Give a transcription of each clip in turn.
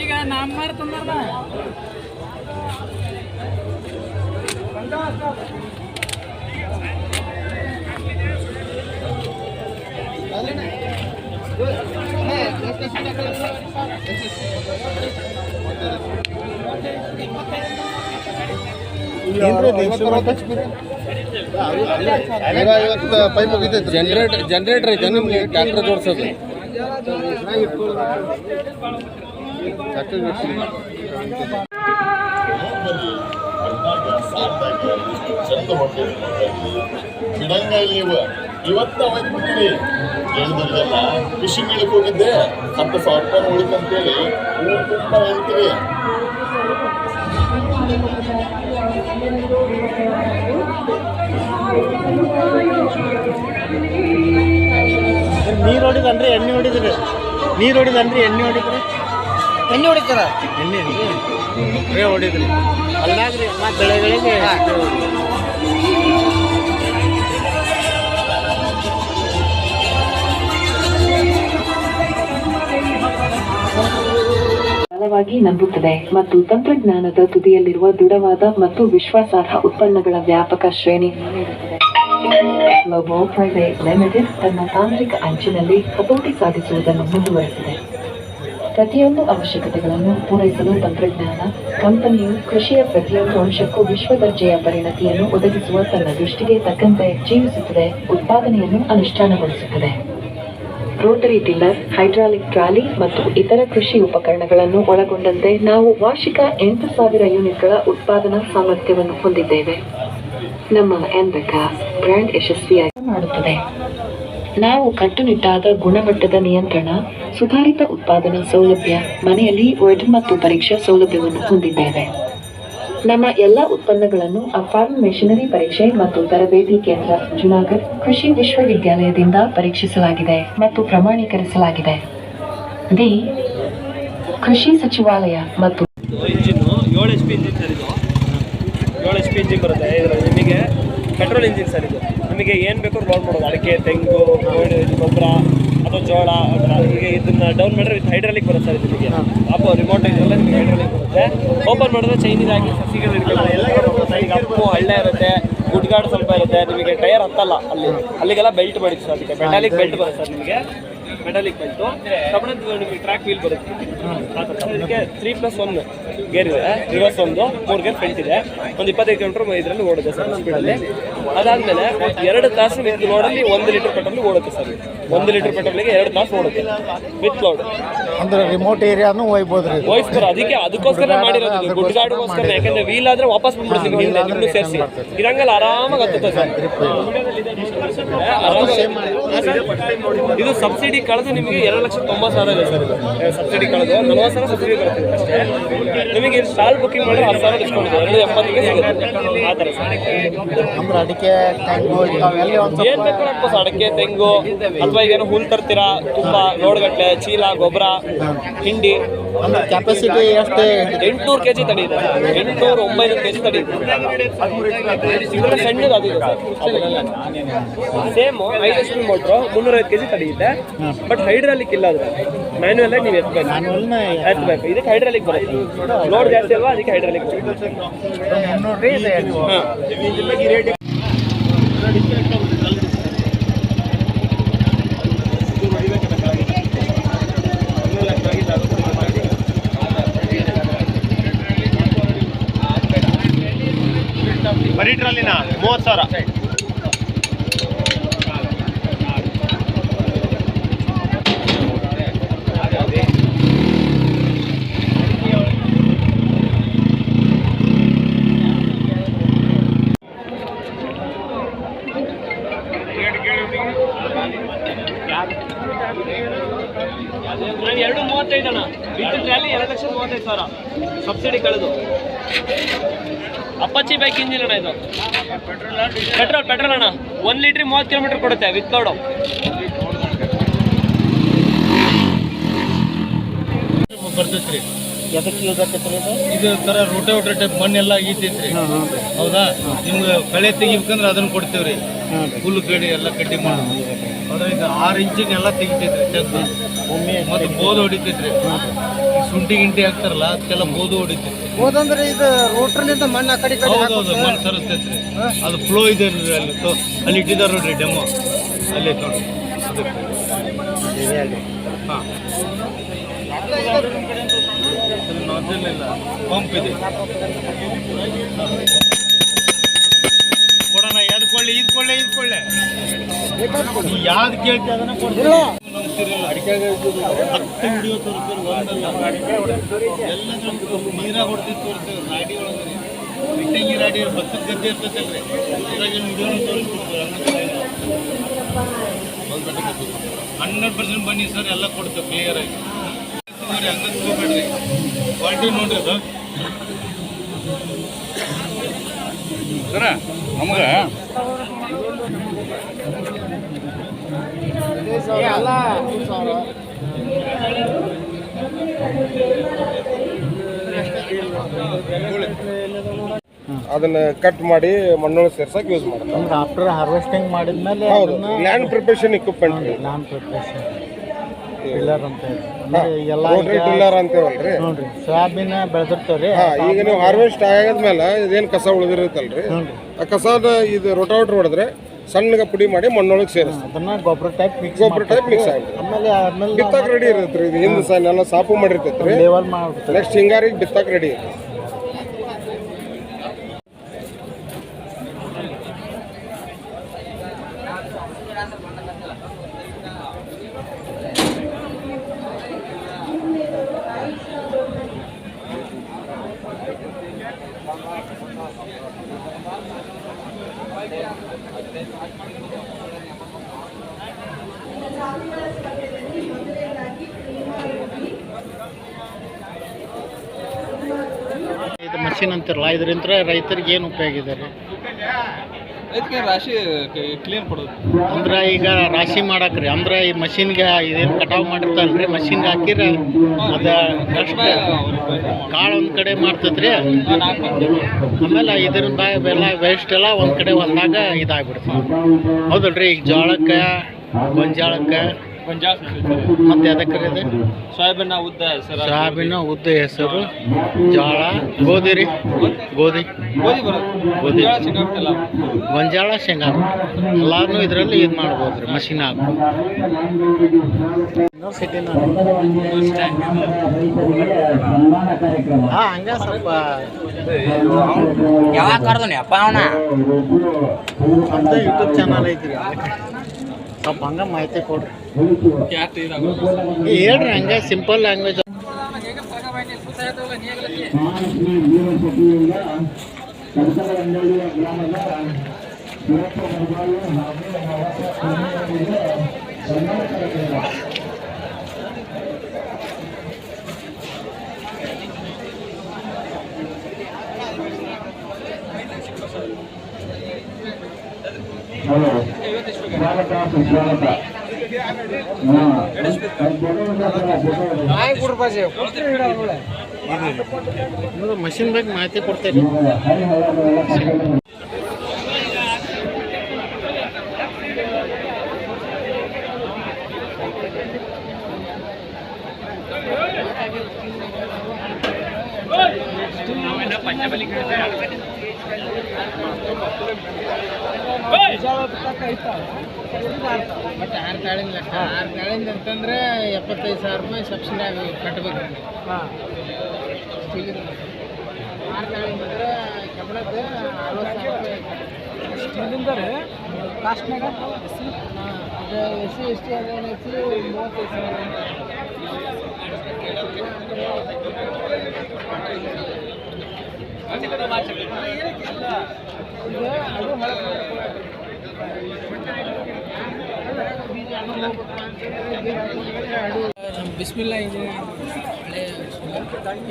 ಈಗ ನಮ್ಮರ್ ತುಂಬಾರ್ದ ಜನರೇಟರ್ ಐತೆ ನಿಮ್ಗೆ ಟ್ರ್ಯಾಕ್ಟರ್ ಜೋಡಿಸೋದು ಬಿಡಂಗ ನೀವು ಇವತ್ತು ಹೋಗ್ಬಿಟ್ಟಿರಿ ಹೇಳಿದ್ರಿಗೆಲ್ಲ ಕೃಷಿ ಮೇಳಕ್ಕೆ ಹೋಗಿದ್ದೆ 10,000 ರೂಪಾಯಿ ಉಳಿತಂತೇಳಿ ಊರು ತುಂಬ ಹೇಳ್ತೀವಿ. ನೀರು ಹೊಡಿದನ್ರಿ ಎಣ್ಣೆ ಹೊಡಿದ್ರಿ ನೀರು ಹೊಡಿದನ್ರಿ ಎಣ್ಣೆ ಹೊಡಿದ್ರಿ ಎಣ್ಣೆ ಹೊಡಿತಾರ ಎಣ್ಣೆ ರೇ ಹೊಡಿದ್ರಿ ಅಲ್ಲಾಗ್ರಿ ಎಲ್ಲ ಬೆಳೆಗಳಿಗೆ ಬಲವಾಗಿ ನಂಬುತ್ತದೆ ಮತ್ತು ತಂತ್ರಜ್ಞಾನದ ತುದಿಯಲ್ಲಿರುವ ದೃಢವಾದ ಮತ್ತು ವಿಶ್ವಾಸಾರ್ಹ ಉತ್ಪನ್ನಗಳ ವ್ಯಾಪಕ ಶ್ರೇಣಿಯನ್ನು ನೀಡುತ್ತದೆ. ಗ್ಲೋಬೋ ಪ್ರೈವೇಟ್ ಲಿಮಿಟೆಡ್ ತನ್ನ ತಾಂತ್ರಿಕ ಅಂಚಿನಲ್ಲಿ ಹತೋಟಿ ಸಾಧಿಸುವುದನ್ನು ಮುಂದುವರೆಸಿದೆ. ಪ್ರತಿಯೊಂದು ಅವಶ್ಯಕತೆಗಳನ್ನು ಪೂರೈಸಲು ತಂತ್ರಜ್ಞಾನ ಕಂಪನಿಯು ಕೃಷಿಯ ಪ್ರತಿಯೊಂದು ಅಂಶಕ್ಕೂ ವಿಶ್ವದರ್ಜೆಯ ಪರಿಣತಿಯನ್ನು ಒದಗಿಸುವ ತನ್ನ ದೃಷ್ಟಿಗೆ ತಕ್ಕಂತೆ ಜೀವಿಸುತ್ತದೆ, ಉತ್ಪಾದನೆಯನ್ನು ಅನುಷ್ಠಾನಗೊಳಿಸುತ್ತದೆ. ರೋಟರಿ ಟಿಲ್ಲರ್, ಹೈಡ್ರಾಲಿಕ್ ಟ್ರಾಲಿ ಮತ್ತು ಇತರ ಕೃಷಿ ಉಪಕರಣಗಳನ್ನು ಒಳಗೊಂಡಂತೆ ನಾವು ವಾರ್ಷಿಕ 8,000 ಯೂನಿಟ್ಗಳ ಉತ್ಪಾದನಾ ಸಾಮರ್ಥ್ಯವನ್ನು ಹೊಂದಿದ್ದೇವೆ. ನಮ್ಮ ಎನ್ಬೆಕಾ ಬ್ರ್ಯಾಂಡ್ ಯಶಸ್ವಿಯಾಗಿ ಮಾಡುತ್ತದೆ. ನಾವು ಕಟ್ಟುನಿಟ್ಟಾದ ಗುಣಮಟ್ಟದ ನಿಯಂತ್ರಣ, ಸುಧಾರಿತ ಉತ್ಪಾದನಾ ಸೌಲಭ್ಯ, ಮನೆಯಲ್ಲಿ ವೆಡ್ ಮತ್ತು ಪರೀಕ್ಷಾ ಸೌಲಭ್ಯವನ್ನು ಹೊಂದಿದ್ದೇವೆ. ನಮ್ಮ ಎಲ್ಲ ಉತ್ಪನ್ನಗಳನ್ನು ಫಾರ್ಮ್ ಮೆಷಿನರಿ ಪರೀಕ್ಷೆ ಮತ್ತು ತರಬೇತಿ ಕೇಂದ್ರ, ಜುನಾಗಢ್ ಕೃಷಿ ವಿಶ್ವವಿದ್ಯಾಲಯದಿಂದ ಪರೀಕ್ಷಿಸಲಾಗಿದೆ ಮತ್ತು ಪ್ರಮಾಣೀಕರಿಸಲಾಗಿದೆ. ದಿ ಕೃಷಿ ಸಚಿವಾಲಯ ಮತ್ತು ಇಂಜಿನ್ನು 7 HP ಇಂಜಿನ್ ಸರ್. ಇದು 7 HP ಇಂಜಿನ್ ಬರುತ್ತೆ. ನಿಮಗೆ ಪೆಟ್ರೋಲ್ ಇಂಜಿನ್ ಸರ್. ಇದು ನಿಮಗೆ ಏನು ಬೇಕೋ ಲೋಡ್ ಮಾಡೋದು, ಅಡಿಕೆ, ತೆಂಗು, ಗೊಬ್ಬರ ಅಥವಾ ಜೋಳ. ಈಗ ಇದನ್ನು ಡೌನ್ ಮಾಡಿದ್ರೆ ವಿತ್ ಹೈಡ್ರಾಲಿಕ್ ಬರುತ್ತೆ ಸರ್. ನಿಮಗೆ ರಿಮೋಟ್ ಇದೆಲ್ಲ ನಿಮಗೆ ಹೈಡ್ರಾಲಿಕ್ ಬರುತ್ತೆ. ಓಪನ್ ಮಾಡಿದ್ರೆ ಚೈನೀಸ್ ಆಗಿ ಸಸಿಗಳು ಇರ್ತದೆ. ಎಲ್ಲ ಬರುತ್ತೆ. ಈಗ ಅಪ್ಪು ಹಳ್ಳೆ ಇರುತ್ತೆ, ಗುಡ್ಗಾಡು ಸ್ವಲ್ಪ ಇರುತ್ತೆ. ನಿಮಗೆ ಟೈರ್ ಹತ್ತಲ್ಲ, ಅಲ್ಲಿಗೆಲ್ಲ ಬೆಲ್ಟ್ ಮಾಡಿದ್ದು ಸರ್. ಅದಕ್ಕೆ ಮೆಟಾಲಿಕ್ ಬೆಲ್ಟ್ ಬರುತ್ತೆ ಸರ್. ನಿಮಗೆ ಮೆಟಾಲಿಕ್ ಬೆಲ್ಟು ಕಬ್ಬಣದ ನಿಮಗೆ ಟ್ರ್ಯಾಕ್ ವೀಲ್ ಬರುತ್ತೆ. ಇದಕ್ಕೆ 3+1 ಗೇರ್ ಇದೆ. ರಿವರ್ಸ್ 3 ಗೇರ್ ಫ್ರಂಟ್ ಇದೆ. ಒಂದು 25 ಕಿಲೋಮೀಟರ್ ಇದರಲ್ಲಿ ಓಡುತ್ತೆ ಸರ್ ಸ್ಪೀಡಲ್ಲಿ. ಅದಾದಮೇಲೆ 2 ತಾಸು ವಿತ್ ಲೋಡಲ್ಲಿ 1 ಲೀಟರ್ ಪೆಟ್ರೋಲ್ ಓಡುತ್ತೆ ಸರ್. 1 ಲೀಟರ್ ಪೆಟ್ರೋಲಿಗೆ 2 ತಾಸು ಓಡುತ್ತೆ ವಿತ್ ಲೋಡ್. ಅಂದ್ರೆ ರಿಮೋಟ್ ಏರಿಯಾನು ಒಯ್ಬೋದ್ರಿ. ವಹಿಸ್ತಾರೆ. ಅದಕ್ಕೋಸ್ಕರ ಮಾಡಿರೋದು, ಗುಡ್ಗಾಡಿಗೋಸ್ಕರ. ಯಾಕಂದ್ರೆ ವೀಲ್ ಆದ್ರೆ ವಾಪಸ್ ಬಂದ್ಬಿಡ್ತೀವಿ ಹಿಂದೆ, ನಿಮ್ಮನ್ನು ಸೇರಿಸಿ. ಇರಂಗಲ್ಲ ಆರಾಮಾಗಿ ಹತ್ತುತ್ತೆ ಸರ್. ಇದು ಸಬ್ಸಿಡಿ ಕಳೆದು ನಿಮಗೆ 2,90,000 ಇದೆ ಸರ್. ಇದು ಸಬ್ಸಿಡಿ ಕಳೆದು 40,000 ಸಬ್ಸಿಡಿ ಬರುತ್ತೆ ಅಷ್ಟೇ. ನಿಮಗೆ ಸ್ಟಾಲ್ ಬುಕ್ಕಿಂಗ್ ಮಾಡಿದ್ರೆ 10,000 ಡಿಸ್ಕೌಂಟ್ ಇದೆ. 270ಗೆ ಸಿಗುತ್ತೆ ಆ ಥರ ಸರ್. ಅಂದ್ರೆ ಅಡಿಕೆ, ತೆಂಗು ಇಂಥವೆಲ್ಲ ಒಂದು ಏನು ಬೇಕು ಹಾಕ್ಬೋದು. ಅಡಿಕೆ, ತೆಂಗು ಅಥವಾ ಈಗೇನೋ ಹುಲ್ ತರ್ತೀರಾ, ತುಂಬ ಲೋಡ್ಗಟ್ಟಲೆ, ಚೀಲ, ಗೊಬ್ಬರ, ಹಿಂಡಿ. ಅಂದ್ರೆ ಕೆಪಾಸಿಟಿ ಎಷ್ಟು? 800 kg ತಡೆಯುತ್ತೆ. 800-900 kg ತಡೆಯುತ್ತೆ. ಸಣ್ಣದು ಅದು ಸೇಮ್ 5 HP ಮೋಟ್ರು 350 kg ತಡೆಯುತ್ತೆ. ಬಟ್ ಹೈಡ್ರಾಲಿಕ್ ಇಲ್ಲ. ಆದರೆ ಮ್ಯಾನ್ಯುವಲ್ ಆಗಿ ನೀವು ಎತ್ತಬೇಕು. ಇದಕ್ಕೆ ಹೈಡ್ರಾಲಿಕ್ ಬರುತ್ತೆ. ಲೋಡ್ ಜಾಸ್ತಿ ಅಲ್ವಾ, ಅದಕ್ಕೆ ಹೈಡ್ರಾಲಿಕ್ ಬರುತ್ತೆ. 300 ಬರೀ ಟ್ರಾಲಿನ 30,000. ನಾನು 2.35 ಅಣ್ಣ, ವಿತ್ ಟ್ರಾಲಿ 2,35,000 ಸಬ್ಸಿಡಿ ಕಳೆದು. ಅಪಾಚಿ ಬೈಕ್ ಇಂಜಿನ್ ಅಣ್ಣ ಇದು. ಪೆಟ್ರೋಲ್ ಅಣ್ಣ, 1 ಲೀಟ್ರಿಗೆ 30 ಕಿಲೋಮೀಟರ್ ಕೊಡುತ್ತೆ ವಿತ್ ಲೋಡು. ಬರ್ತೈತ್ರಿ. ಎದಕ್ಕೆ ಯೂಸ್ ಆಗ್ತೈತೆ ಇದು? ಇದು ಥರ ರೋಟೋವೇಟರ್ ಟೈಪ್ ಮಣ್ಣೆಲ್ಲ ಈತೈತ್ರಿ. ಹೌದಾ, ನಿಮ್ಗೆ ಕಳೆ ತೆಗಿಬೇಕಂದ್ರೆ ಅದನ್ನ ಕೊಡ್ತೇವ್ರಿ. ಫುಲ್ ಕಡೆ ಎಲ್ಲ ಕಡ್ಡಿ ಮಾಡೋದು. ಅದ್ರ ಇದು 6 ಇಂಚಿನ ಎಲ್ಲ ತೆಗಿತೈತ್ರಿ ತೆಗ್ದು. ಮತ್ತು ಬೋದು ಹೊಡಿತೈತ್ರಿ. ಶುಂಠಿ ಗಿಂಟಿ ಹಾಕ್ತಾರಲ್ಲ ಅದಕ್ಕೆಲ್ಲ ಬೋದು ಹೊಡಿತೈತ್ರಿ. ಹೋದಂದ್ರೆ ಇದು ರೋಟ್ರಲ್ಲಿಂದ ಮಣ್ಣು ಆ ಕಡೆ ಈ ಕಡೆ ಹೌದೌದು, ಮಣ್ಣು ಸರಿಸ್ತೈತ್ರಿ. ಅದು ಫ್ಲೋ ಇದೆ ಅಲ್ಲಿ ಅಲ್ಲಿ ಇಟ್ಟಿದ್ದಾರೆ ನೋಡ್ರಿ ಡೆಮೋ, ಅಲ್ಲೇ ನೋಡಿ. ಹಾಂ, ಇಲ್ಲ ಪಂಪ್ ಇದೆ. ಕೊಡೋಣ, ಯಾವ್ದು ಕೊಳ್ಳೆ, ಇದು ಕೊಳ್ಳೆ, ಇದು ಕೊಳ್ಳೆ, ನೀವು ಯಾವ್ದು ಕೇಳ್ತಿ ಅದನ್ನ ಕೊಡ್ತೀವಿ. ನಂಬ್ತಿರಲ್ಲ, 10 ವಿಡಿಯೋ ತೋರಿಸ್ತೀವಿ, ಒಂದಲ್ಲ ಎಲ್ಲ ನೀರಾಗ ಹೊಡ್ತಿದ್ದು ತೋರಿಸ್ತೇವೆ. ರಾಡಿ ಒಳಗೆ ಇಟ್ಟಂಗಿ ರಾಡಿ ಭತ್ತದ ಗದ್ದೆ ಇರ್ತೈತಲ್ರಿ, ಅದ್ರಾಗ ವಿಡಿಯೋನು ತೋರಿಸ್ಕೊಡ್ತೀವಿ. 100% ಬನ್ನಿ ಸರ್, ಎಲ್ಲ ಕೊಡ್ತೇವೆ ಕ್ಲಿಯರ್ ಆಗಿ. ಹಂಗ ತಗೋಬೇಡ್ರಿ, ಕ್ವಾಲಿಟಿ ನೋಡ್ರಿ ಅದು. ಸರ ನಮಗೆ ಅದನ್ನ ಕಟ್ ಮಾಡಿ ಮಣ್ಣೊಳಗೆ ಸೇರ್ಸಕ್ ಯೂಸ್ ಮಾಡ್ತಾರೆ. ಅಂದ್ರೆ ಆಫ್ಟರ್ ಹಾರ್ವೆಸ್ಟಿಂಗ್ ಮಾಡಿದ್ಮೇಲೆ ಹೌದು, ಲ್ಯಾಂಡ್ ಪ್ರಿಪರೇಷನ್ ಇಕ್ವಿಪ್ಮೆಂಟ್ ರೀ. ಲ್ಯಾಂಡ್ ಪ್ರಿಪ್ರೇಷನ್ ಟಿಲ್ಲರ್ ಅಂತ ಹೇಳಿ. ಎಲ್ಲ ರೋಟ್ರಿ ಟಿಲ್ಲರ್ ಅಂತೇವಲ್ರಿ. ನೋಡ್ರಿ ಸೋಯಾಬೀನ್ ಬೆಳೆದಿರ್ತೇವ್ರಿ. ಈಗ ನೀವು ಹಾರ್ವೆಸ್ಟ್ ಆಗಾದ್ಮೇಲೆ ಇದೇನು ಕಸ ಉಳಿದಿರುತ್ತಲ್ರಿ, ಆ ಕಸದ ಇದು ರೋಟಾವೇಟರ್ ಹೊಡೆದ್ರೆ ಸಣ್ಣಗೆ ಪುಡಿ ಮಾಡಿ ಮಣ್ಣೊಳಗೆ ಸೇರಿಸ್ತಾರೆ. ಅದನ್ನ ಗೊಬ್ಬರ ಟೈಪ್ ಮಿಕ್ಸ್ ಆಗುತ್ತೆ. ಆಮೇಲೆ ಬಿತ್ತಾಕ್ ರೆಡಿ ಇರ್ತೈತ್ರಿ. ಇದು ಹಿಂದೆ ಎಲ್ಲ ಸಾಪು ಮಾಡಿರ್ತೈತ್ರಿ. ಲೇವಲ್ ಮಾಡ್ಬಿಡ್ತಾರೆ. ನೆಕ್ಸ್ಟ್ ಹಿಂಗಾರಿಗೆ ಬಿತ್ತಾಕ್ ರೆಡಿ ಇರ್ತೈತಿ. ಇದು ಮಷಿನ್ ಅಂತಿರಲ್ಲ, ಇದರಿಂದ ರೈತರಿಗೆ ಏನು ಉಪಯೋಗ ಇದೆ ರೀ? ಇದಕ್ಕೆ ರಾಶಿ ಕ್ಲೀನ್ ಕೊಡೋದು. ಅಂದ್ರೆ ಈಗ ರಾಶಿ ಮಾಡಕ್ರಿ, ಅಂದ್ರೆ ಈ ಮಷಿನ್ಗೆ ಇದೇನು ಕಟಾವು ಮಾಡಿರ್ತಾರಲ್ರಿ, ಮಷಿನ್ಗೆ ಹಾಕಿರ ಅದು ಕಾಳು ಒಂದು ಕಡೆ ಮಾಡ್ತೈತ್ರಿ. ಆಮೇಲೆ ಇದ್ರಿಂದ ಎಲ್ಲ ವೇಸ್ಟ್ ಎಲ್ಲ ಒಂದು ಕಡೆ ಹೊಲ್ದಾಗ ಇದಾಗ್ಬಿಡ್ತದೆ. ಹೌದಲ್ರಿ? ಈಗ ಜೋಳಕ್ಕೆ, ಗೊಂಜಾಳಕ್ಕೆ ಮತ್ತೆ ಅದಕ್ಕೆ ಇದೆ ಸೋಯಾಬೀನ್ ಉದ್ದ ಹೆಸರು, ಸೋಯಾಬೀನ್ ಉದ್ದ ಹೆಸರು, ಜೋಳ, ಗೋಧಿ ರೀ, ಗೋಧಿ ಗೋಧಿ, ಗೊಂಜಾಳ, ಶೇಂಗಾ ಎಲ್ಲಾನು ಇದರಲ್ಲಿ ಇದು ಮಾಡ್ಬೋದು ರೀ, ಮಷಿನ್ ಹಾಕ್ಬೋದು. ಹಾಂ, ಹಂಗೆ ಸ್ವಲ್ಪ ಯಾವಾಗ ಕರ್ದನಪ್ಪ ಅವನ ಅಂತ ಯೂಟ್ಯೂಬ್ ಚಾನಲ್ ಐತ್ರಿ, ಸ್ವಲ್ಪ ಹಂಗೆ ಮಾಹಿತಿ ಕೊಡ್ರಿ. ಹೇಳ್ರಿ ಹಂಗೆ ಸಿಂಪಲ್ ಲ್ಯಾಂಗ್ವೇಜ್. ಮಷಿನ್ ಬಗ್ಗೆ ಮಾಹಿತಿ ಕೊಡ್ತೇನೆ. ಬಟ್ 6 ತಾಳಿಂದ ಲೆಕ್ಕ, 6 ತಾಳಿಂದ ಅಂತಂದ್ರೆ 75,000 ರೂಪಾಯಿ ಸಬ್ಸಿಡಿ ಆಗಿ ಕಟ್ಟಬೇಕು. ಹಾಂ, 6 ತಾಳಿಂದ ಅಂದ್ರೆ ಕಬ್ಬಣದ 60,000 ರೂಪಾಯಿ. ಸ್ಟೀಲಿಂದ ರೀ ಕಾಸ್ಟ್ನಾಗ ಅದು SC ST ಅದೇನು ಹೆಚ್ಚು 35,000. ಈಗ ಅದು ಬಿಸ್ಮಿಲ್ಲಾ ಇಂಜಿನಿಯರಿಂಗ್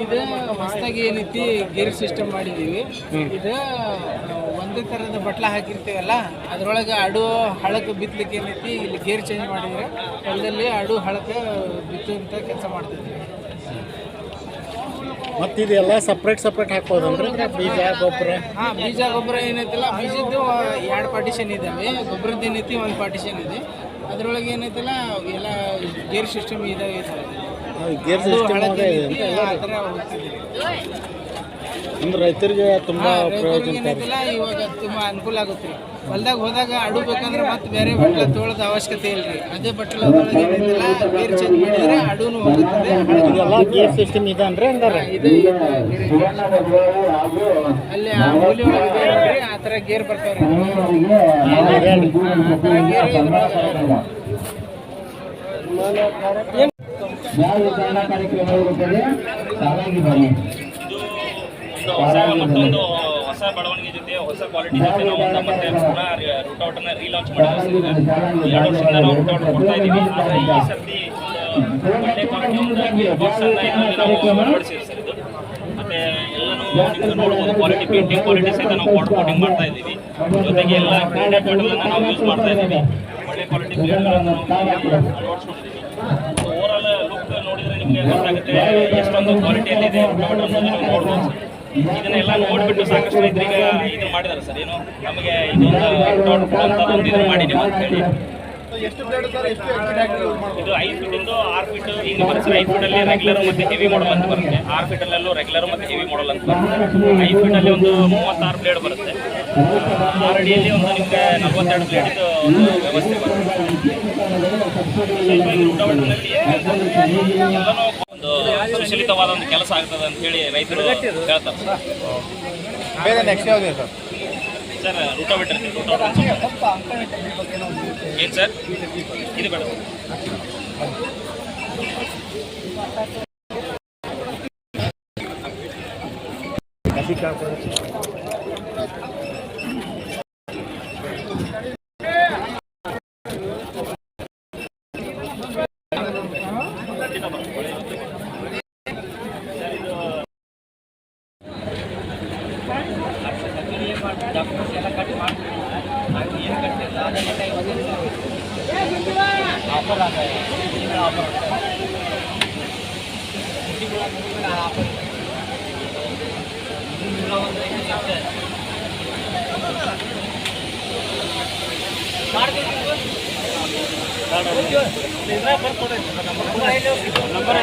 ಇದು ಹೊಸದಾಗಿ ಏನೈತಿ ಗೇರ್ ಸಿಸ್ಟಮ್ ಮಾಡಿದ್ದೀವಿ. ಇದು ಒಂದೇ ಥರದ ಬಟ್ಲ ಹಾಕಿರ್ತೀವಲ್ಲ, ಅದರೊಳಗೆ ಅಡು ಹಳಕ್ಕೆ ಬಿತ್ತಲಿಕ್ಕೆ ಏನೈತಿ ಇಲ್ಲಿ ಗೇರ್ ಚೇಂಜ್ ಮಾಡಿದರೆ ಹೊಲದಲ್ಲಿ ಅಡು ಹಳಕ್ಕೆ ಬಿತ್ತುವಂಥ ಕೆಲಸ ಮಾಡ್ತಿದ್ವಿ. ಮತ್ತು ಇದೆಲ್ಲ ಸಪ್ರೇಟ್ ಹಾಕ್ಬೋದಲ್ರಿ ಬೀಜ ಗೊಬ್ಬರ? ಹಾಂ, ಬೀಜ ಗೊಬ್ಬರ ಏನೈತಿಲ್ಲ, ಬೀಜದ್ದು 2 ಪಾರ್ಟಿಷನ್ ಇದ್ದಾವೆ, ಗೊಬ್ಬರದ್ದು ಏನೈತಿ 1 ಪಾರ್ಟಿಷನ್ ಇದೆ. ಅದರೊಳಗೆ ಏನೈತಿಲ್ಲ ಎಲ್ಲ ಗೇರ್ ಸಿಸ್ಟಮ್ ಇದಾವೆ. ಗೇರ್ ಸಿಸ್ಟಮ್ ಆ ಥರ ಹೋಗ್ತಿದ್ದೀವಿ. ಅಂದ್ರೆ ರೈತರಿಗೆ ತುಂಬ ಪ್ರಯೋಜನ ಏನೈತಿಲ್ಲ, ಇವಾಗ ತುಂಬ ಅನುಕೂಲ ಆಗುತ್ತೆ ರೀ. ಹೊಲ್ದಾಗ ಹೋದಾಗ ಅಡು ಬೇಕಂದ್ರೆ ಮತ್ತೆ ಬೇರೆ ಬಟ್ಲ ತೊಗೊಳ್ಳೋದು ಅವಶ್ಯಕತೆ ಇಲ್ಲ ರೀ. ಅದೇ ಬಟ್ಲ ಏನೈತಿಲ್ಲ ಗೇರ್ ಚೇಂಜ್ ಮಾಡಿದರೆ ಅಡುನು ಹೋಗುತ್ತದೆ. ಇದೆಲ್ಲ ಗೇರ್ ಸಿಸ್ಟಮ್ ಇದೆ ಅಂದ್ರೆ ಹಂಗಾರೆ ಇದು ಅಲ್ಲಿ ಆ ಮೂಲೆ ಒಳಗೆ ನೋಡ್ರಿ, ಆ ಥರ ಗೇರ್ ಬರ್ತಾವ್ರಿ. ಮತ್ತೊಂದು ಹೊಸ ಬೆಳವಣಿಗೆ ಜೊತೆ ಹೊಸ ಕ್ವಾಲಿಟಿ ಜೊತೆ ನಾವು ಮತ್ತೆ ಪುನಃ ರೂಟೌಟನ್ನ ರೀಲಾಂಚ್ ಮಾಡಿದ್ದೀವಿ. 2 ವರ್ಷದಿಂದ ನಾವು ರೂಟೌಟ್ ಕೊಡ್ತಾ ಇದ್ದೀವಿ. ಆದರೆ ಈ ಸರ್ತಿ ಒಳ್ಳೆ ಕ್ವಾಲಿಟಿ ಒಂದು ಬಾಕ್ಸ್ ಅನ್ನ ಇದರಲ್ಲಿ ನಾವು ಅಳವಡಿಸಿದ್ದೀವಿ ಸರ್. ಇದು ಮತ್ತೆ ಎಲ್ಲನೂ ನೀವು ನೋಡ್ಬೋದು, ಕ್ವಾಲಿಟಿ ಪೇಂಟಿಂಗ್ ಕ್ವಾಲಿಟಿ ಸಹಿತ ನಾವು ಬಾರ್ಡರ್ ಕೋಟಿಂಗ್ ಮಾಡ್ತಾ ಇದ್ದೀವಿ. ಜೊತೆಗೆ ಎಲ್ಲ ಬ್ರ್ಯಾಂಡೆಡ್ ಮೆಟಲನ್ನು ನಾವು ಯೂಸ್ ಮಾಡ್ತಾ ಇದ್ದೀವಿ. ಒಳ್ಳೆ ಕ್ವಾಲಿಟಿ ಬ್ಲೇಡ್ಗಳನ್ನು ನಾವು ಅಳವಡಿಸ್ಕೊಂಡಿದ್ದೀವಿ. ಓವರಾಲ್ ಲುಕ್ ನೋಡಿದರೆ ನಿಮಗೆ ಗೊತ್ತಾಗುತ್ತೆ ಎಷ್ಟೊಂದು ಕ್ವಾಲಿಟಿಯಲ್ಲಿದೆ ರೂಟೌಟ್ ಅನ್ನೋದು ನೀವು ನೋಡ್ಬೋದು. ಇದನ್ನೆಲ್ಲ ನೋಡಿಬಿಟ್ಟು ಸಾಕಷ್ಟು ರೈತರಿಗೆ ಇದನ್ನು ಮಾಡಿದ್ದಾರೆ ಸರ್. ಏನು ನಮಗೆ ಇದೊಂದು ರೂಟೌಟ್ ಇದನ್ನು ಮಾಡಿದ್ದೀವಿ ಅಂತ ಹೇಳಿ. ಇದು 5 ಫೀಟಿಂದು 6 ಫೀಟ್ ಹಿಂಗೆ ಬರುತ್ತೆ ಸರ್. 5 ಫೀಟಲ್ಲಿ ರೆಗ್ಯುಲರ್ ಮತ್ತು ಹೆವಿ ಮಾಡಲ್ ಅಂತ ಬರುತ್ತೆ. 6 ಫೀಟಲ್ಲೂ ರೆಗ್ಯುಲರ್ ಮತ್ತು ಹೆವಿ ಮಾಡಲ್ ಅಂತ ಬರುತ್ತೆ. 5 ಫೀಟಲ್ಲಿ ಒಂದು 36 ಬ್ಲೇಡ್ ಬರುತ್ತೆ. 6 ಅಡಿಯಲ್ಲಿ ಒಂದು ನಿಮಗೆ 42 ಬ್ಲೇಡಿದ್ದು ಒಂದು ವ್ಯವಸ್ಥೆ ಬರುತ್ತೆ. ರೂಟೌಟ್ನಲ್ಲಿ ಎಲ್ಲನೂ ಒಂದು ಸುಶೀಲಿತವಾದ ಒಂದು ಕೆಲಸ ಆಗ್ತದೆ ಅಂತ ಹೇಳಿ ರೈತರು ಹೇಳ್ತಾರೆ ಸರ್. ಬೇರೆ ನೆಕ್ಸ್ಟ್ ಯಾವುದೇ ಸರ್? ಸರ್ ರೂಟೋವೇಟರ್ ಏನು ಸರ್? ಇದು ಬೇಡ ನಂಬರ್